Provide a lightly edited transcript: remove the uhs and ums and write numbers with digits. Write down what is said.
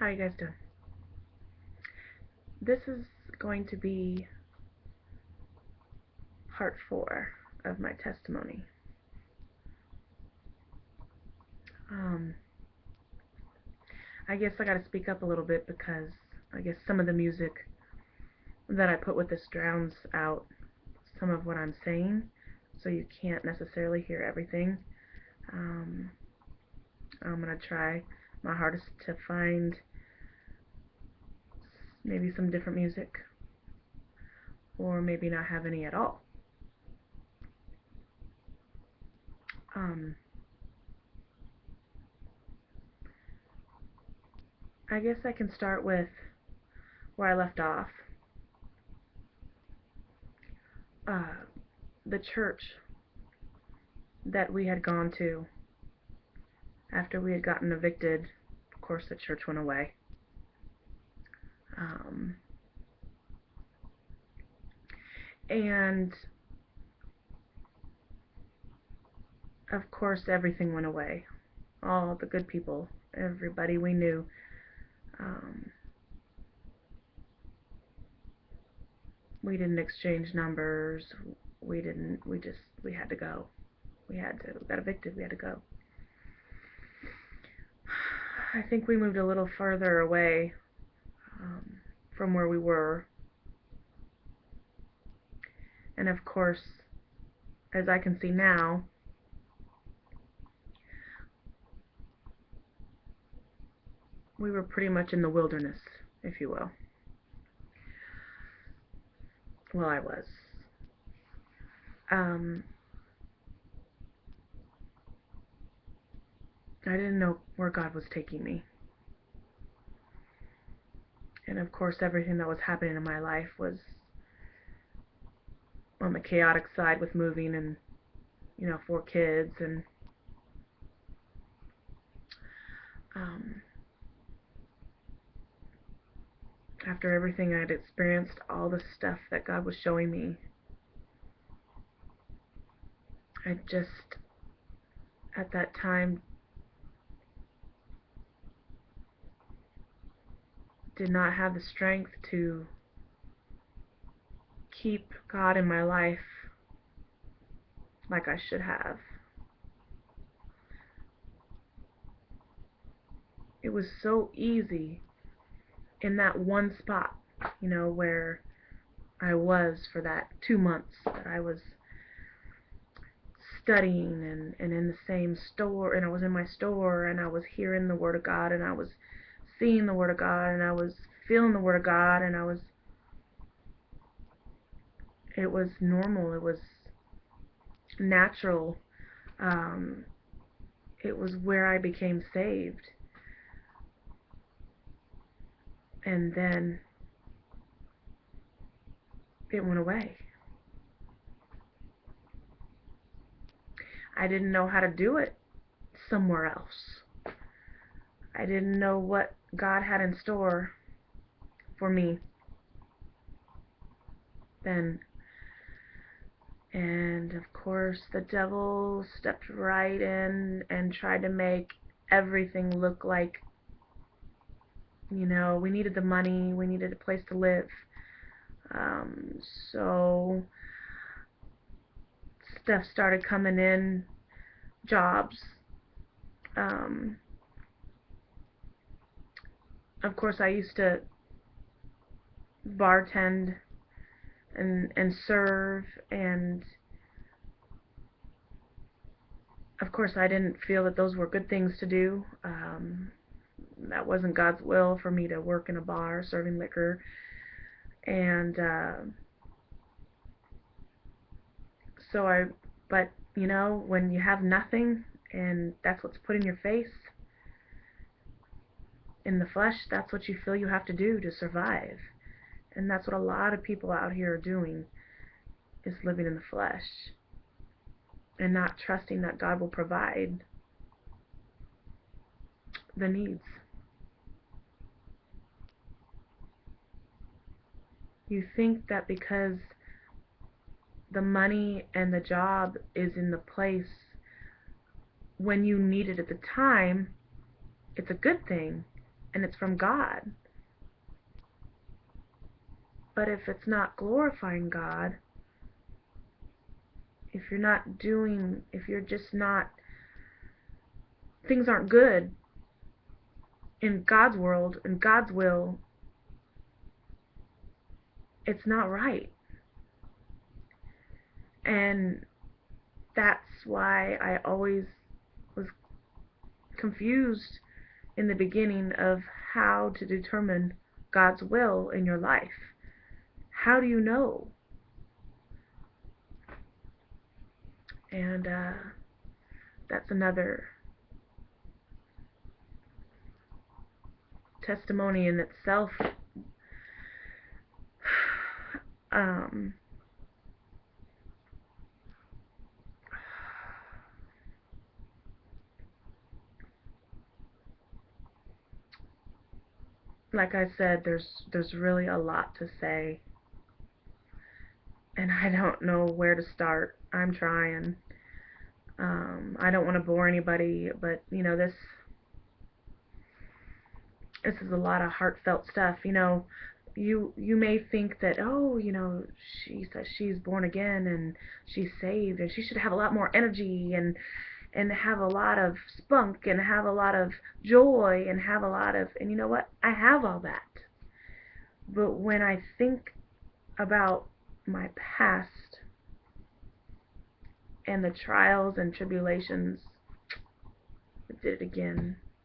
How you guys doing? This is going to be part 4 of my testimony. Um, I guess I gotta speak up a little bit because I guess some of the music that I put with this drowns out some of what I'm saying, so you can't necessarily hear everything. Um, I'm gonna try my hardest to find maybe some different music, or maybe not have any at all. Um, I guess I can start with where I left off. Uh, the church that we had gone to after we had gotten evicted. Of course, the church went away. Um, and of course, everything went away. All the good people, everybody we knew. Um, we didn't exchange numbers. We didn't. We had to go. We got evicted. We had to go. I think we moved a little further away from where we were. And of course, as I can see now, we were pretty much in the wilderness, if you will. Well, I was. Um, I didn't know where God was taking me. And of course, everything that was happening in my life was on the chaotic side with moving and, 4 kids. And after everything I had experienced, all the stuff that God was showing me, I just, at that time, did not have the strength to keep God in my life like I should have. It was so easy in that one spot, where I was for that 2 months that I was studying and in the same store, and I was in my store, and I was hearing the Word of God, and I was seeing the Word of God, and I was feeling the Word of God, and it was normal, it was natural. It was where I became saved. And then it went away. I didn't know how to do it somewhere else. I didn't know what God had in store for me then. And of course, the devil stepped right in and tried to make everything look like, we needed the money, we needed a place to live. So stuff started coming in, jobs. Of course, I used to bartend and serve, and of course I didn't feel that those were good things to do. That wasn't God's will for me to work in a bar serving liquor. And but when you have nothing and that's what's put in your face, in the flesh, that's what you feel you have to do to survive. And that's what a lot of people out here are doing, is living in the flesh and not trusting that God will provide the needs. You think that because the money and the job is in the place when you need it at the time, it's a good thing. and it's from God. But if it's not glorifying God, if you're not doing, if you're just not, things aren't good in God's world, in God's will, it's not right. And that's why I always was confused in the beginning of how to determine God's will in your life. How do you know? And that's another testimony in itself. um, like I said, there's really a lot to say, and I don't know where to start. I'm trying. I don't want to bore anybody, but this is a lot of heartfelt stuff. You may think that, oh, she says she's born again and she's saved and she should have a lot more energy and have a lot of spunk and have a lot of joy and have a lot of, and you know what? I have all that. But when I think about my past and the trials and tribulations, it did it again.